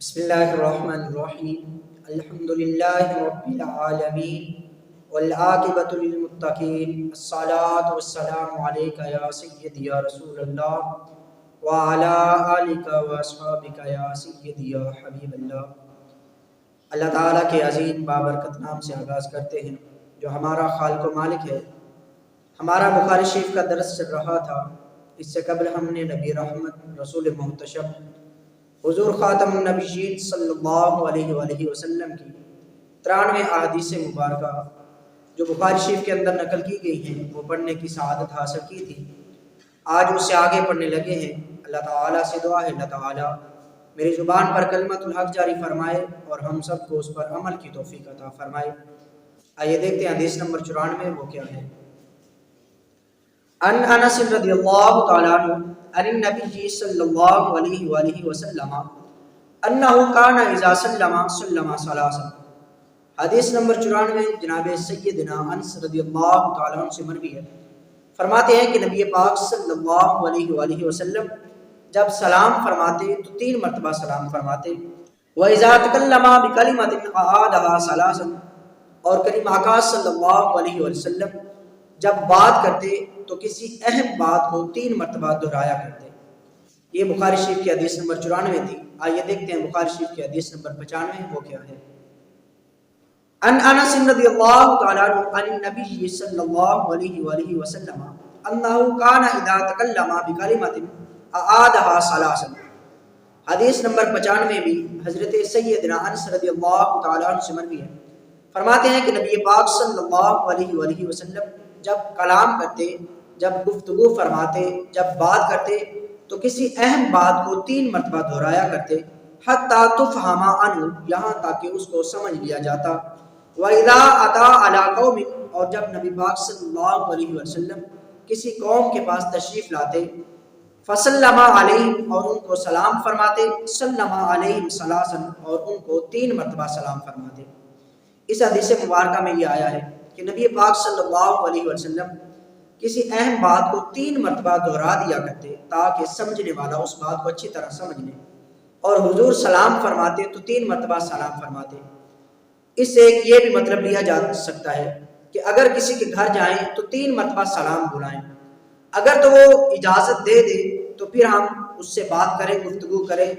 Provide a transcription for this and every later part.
بسم اللہ الرحمن الرحیم الحمد للہ رب العالمین والعاقبۃ للمتقین الصلاۃ والسلام علیک یا سیدی یا رسول اللہ وعلی آلک واصحابک یا سیدی یا حبیب اللہ۔ اللہ تعالیٰ کے عظیم بابرکت نام سے آغاز کرتے ہیں جو ہمارا خالق و مالک ہے۔ ہمارا بخاری شریف کا درس چل رہا تھا، اس سے قبل ہم نے نبی رحمت رسول محتشم حضور خاتم النبیین صلی اللہ علیہ وآلہ وسلم کی 93 احادیث مبارکہ جو بخاری شریف کے اندر نقل کی گئی ہیں وہ پڑھنے کی سعادت حاصل کی تھی۔ آج اس سے آگے پڑھنے لگے ہیں۔ اللہ تعالیٰ سے دعا ہے اللہ تعالیٰ میری زبان پر کلمت الحق جاری فرمائے اور ہم سب کو اس پر عمل کی توفیق عطا فرمائے۔ آئیے دیکھتے ہیں حدیث نمبر 94 وہ کیا ہے۔ ان انس رضی اللہ تعالیٰ عنہ عن النبی صلی اللہ علیہ وآلہ وسلم انہ کان اذا سلم سلم ثلاثا۔ حدیث نمبر 94 جناب سیدنا انس رضی اللہ تعالیٰ عنہ سے مروی ہے، فرماتے ہیں کہ نبی پاک صلی اللہ علیہ وآلہ وسلم جب سلام فرماتے تو 3 مرتبہ سلام فرماتے۔ وَإِذَا تَكَلَّمَ بِكَلِمَةٍ أَعَادَهَا ثَلَاثًا، اور کریم آقا صلی اللہ علیہ وسلم جب بات کرتے تو کسی اہم بات کو 3 مرتبہ دہرایا کرتے۔ یہ بخاری شریف کی حدیث نمبر 94 تھی۔ آئیے دیکھتے ہیں بخاری شریف کی حدیث نمبر 95 وہ کیا ہے۔ ان انس رضی اللہ تعالیٰ عنہ عن النبی صلی اللہ علیہ وآلہ وسلم انہ کان اذا تکلم بکلمۃ اعادها ثلاثا۔ حدیث نمبر 95 بھی حضرت سیدنا انس رضی اللہ تعالیٰ عنہ سے مروی ہے، فرماتے ہیں کہ نبی پاک صلی اللہ علیہ وآلہ وسلم جب کلام کرتے، جب گفتگو فرماتے، جب بات کرتے تو کسی اہم بات کو 3 مرتبہ دہرایا کرتے، حتی تفہم عنہ، یہاں تاکہ اس کو سمجھ لیا جاتا۔ وَإِذَا أَتَى عَلَىٰ قَوْمٍ، اور جب نبی پاک صلی اللہ علیہ وسلم کسی قوم کے پاس تشریف لاتے، فَسَلَّمَ عَلَيْهِمْ، اور ان کو سلام فرماتے، سَلَّمَ عَلَيْهِمْ ثَلَاثًا، اور ان کو 3 مرتبہ سلام فرماتے۔ اس حدیث مبارکہ میں یہ آیا ہے کہ نبی پاک صلی اللہ علیہ وسلم کسی اہم بات کو 3 مرتبہ دہرا دیا کرتے تاکہ سمجھنے والا اس بات کو اچھی طرح سمجھ لے، اور حضور سلام فرماتے تو 3 مرتبہ سلام فرماتے۔ اس سے ایک یہ بھی مطلب لیا جا سکتا ہے کہ اگر کسی کے گھر جائیں تو 3 مرتبہ سلام بلائیں، اگر تو وہ اجازت دے دے تو پھر ہم اس سے بات کریں، گفتگو کریں،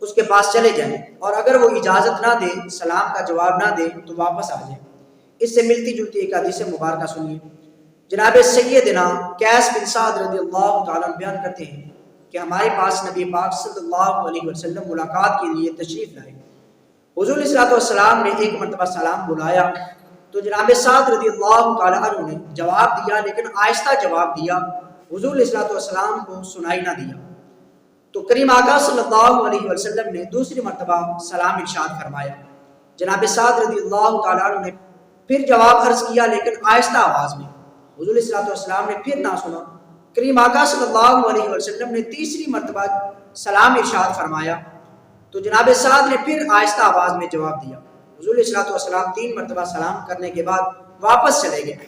اس کے پاس چلے جائیں، اور اگر وہ اجازت نہ دے، سلام کا جواب نہ دے تو واپس آ جائیں۔ اس سے ملتی جلتی ایک حدیث مبارکہ سنیے۔ جناب سیدنا قیس بن سعد رضی اللہ تعالیٰ بیان کرتے ہیں کہ ہمارے پاس نبی پاک صلی اللہ علیہ وسلم ملاقات کے لیے تشریف لائے۔ حضور صلی اللہ علیہ وسلم نے 1 مرتبہ سلام بلایا تو جناب سعد رضی اللہ تعالیٰ عنہ نے جواب دیا، لیکن آہستہ جواب دیا، حضور صلی اللہ علیہ وسلم کو سنائی نہ دیا۔ تو کریم آقا صلی اللہ علیہ وسلم نے دوسری مرتبہ سلام ارشاد فرمایا۔ جناب سعد رضی اللہ تعالیٰ عنہ نے پھر جواب عرض کیا، لیکن آہستہ آواز میں۔ حضور صلی اللہ علیہ وسلم نے پھر نہ سنا۔ کریم آقا صلی اللہ علیہ وسلم نے تیسری مرتبہ سلام ارشاد فرمایا تو جناب سعد نے پھر آہستہ آواز میں جواب دیا۔ حضور صلی اللہ علیہ وسلم 3 مرتبہ سلام کرنے کے بعد واپس چلے گئے۔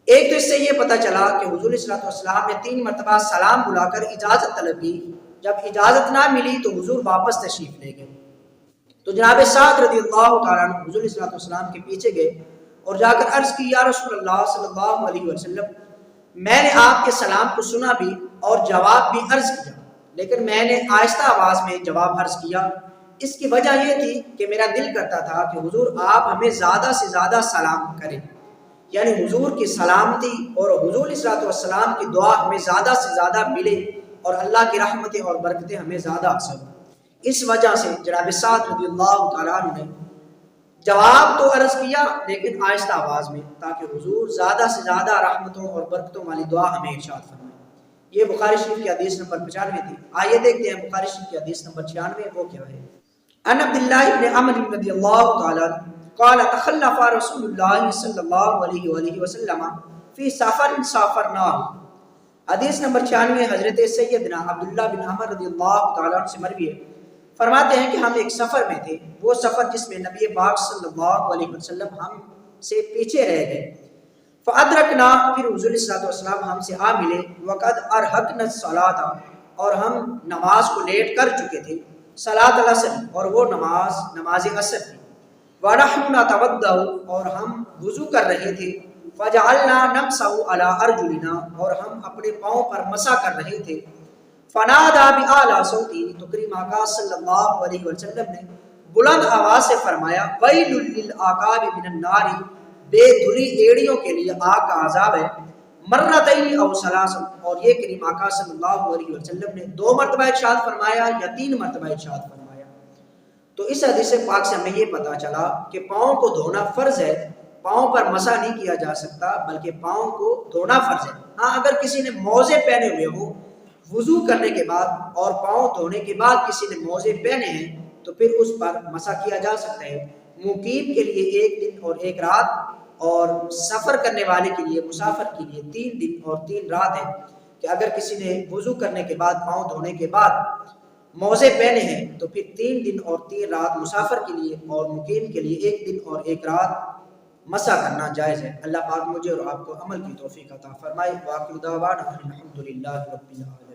ایک تو اس سے یہ پتہ چلا کہ حضور صلی اللہ علیہ وسلم نے 3 مرتبہ سلام بلا کر اجازت طلب کی، جب اجازت نہ ملی تو حضور واپس تشریف لے گئے۔ تو جناب سعد رضی اللہ تعالیٰ عنہ حضور صلی اللہ علیہ وسلم کے پیچھے گئے اور جا کر عرض کی، یا رسول اللہ صلی اللہ علیہ وسلم، میں نے آپ کے سلام کو سنا بھی اور جواب بھی عرض کیا، لیکن میں نے آہستہ آواز میں جواب عرض کیا۔ اس کی وجہ یہ تھی کہ میرا دل کرتا تھا کہ حضور آپ ہمیں زیادہ سے زیادہ سلام کریں، یعنی حضور کی سلامتی اور حضور صلی اللہ علیہ وسلم کی دعا ہمیں زیادہ سے زیادہ ملے اور اللہ کی رحمتیں اور برکتیں ہمیں زیادہ حاصل ہوں۔ اس وجہ سے جناب سعد رضی اللہ تعالیٰ عنہ نے جواب تو عرض کیا لیکن آہستہ آواز میں، تاکہ حضور زیادہ سے زیادہ رحمتوں اور برکتوں والی دعا ہمیں ارشاد فرمائے۔ یہ بخاری شریف کی حدیث نمبر 95 تھی۔ آئیے دیکھتے ہیں بخاری شریف کی حدیث نمبر 96 وہ کیا ہے۔ ان عبداللہ بن عمرو رضی اللہ تعالیٰ قال تخلف رسول اللہ صلی اللہ علیہ وآلہ وسلم فی سفر سافرناہ۔ حدیث نمبر 96 حضرت سیدنا عبداللہ بن عمر رضی اللہ تعالیٰ سے مروی ہے، فرماتے ہیں کہ ہم ایک سفر میں تھے، وہ سفر جس میں نبی پاک صلی اللہ علیہ وسلم ہم سے پیچھے رہ گئے۔ فَأَدْرَكْنَا، پھر حضور صلی اللہ علیہ وسلم ہم سے آ ملے، وَقَدْ أَرْهَقْنَا الصَّلَاةَ، اور ہم نماز کو لیٹ کر چکے تھے۔ صلاۃ العصر اور وہ نماز عصر تھی، ونحن نتوضأ اور ہم وضو کر رہے تھے، فجعلنا نمسح على ارجلنا اور ہم اپنے پاؤں پر مسح کر رہے تھے، فنادى بأعلى صوتی تو کریم آقا صلی اللہ علیہ وسلم نے بلند آواز سے فرمایا ویل للعقاب من النار، بے دھلی ایڑیوں کے لیے آگ کا عذاب ہے، مرتين او ثلاثا اور یہ کریم آقا صلی اللہ علیہ وسلم نے 2 مرتبہ ارشاد فرمایا یا 3 مرتبہ ارشاد فرمایا۔ تو اس حدیث پاک سے ہمیں یہ پتا چلا کہ پاؤں کو دھونا فرض ہے، پاؤں پر مسح نہیں کیا جا سکتا بلکہ پاؤں کو دھونا فرض ہے۔ ہاں اگر کسی نے موزے پہنے ہوئے ہوں وضو کرنے کے بعد اور پاؤں دھونے کے بعد کسی نے موزے پہنے ہیں تو پھر اس پر مسح کیا جا سکتا ہے۔ مقیم کے لیے 1 دن اور 1 رات اور سفر کرنے والے کے لیے مسافر کے لیے 3 دن اور 3 رات ہے کہ اگر کسی نے وضو کرنے کے بعد پاؤں دھونے کے بعد موزے پہنے ہیں تو پھر 3 دن اور 3 رات مسافر کے لیے اور مقیم کے لیے 1 دن اور 1 رات مسح کرنا جائز ہے۔ اللہ پاک مجھے اور آپ کو عمل کی توفیق عطا فرمائے۔ واخر دعوانا الحمدللہ رب العالمین۔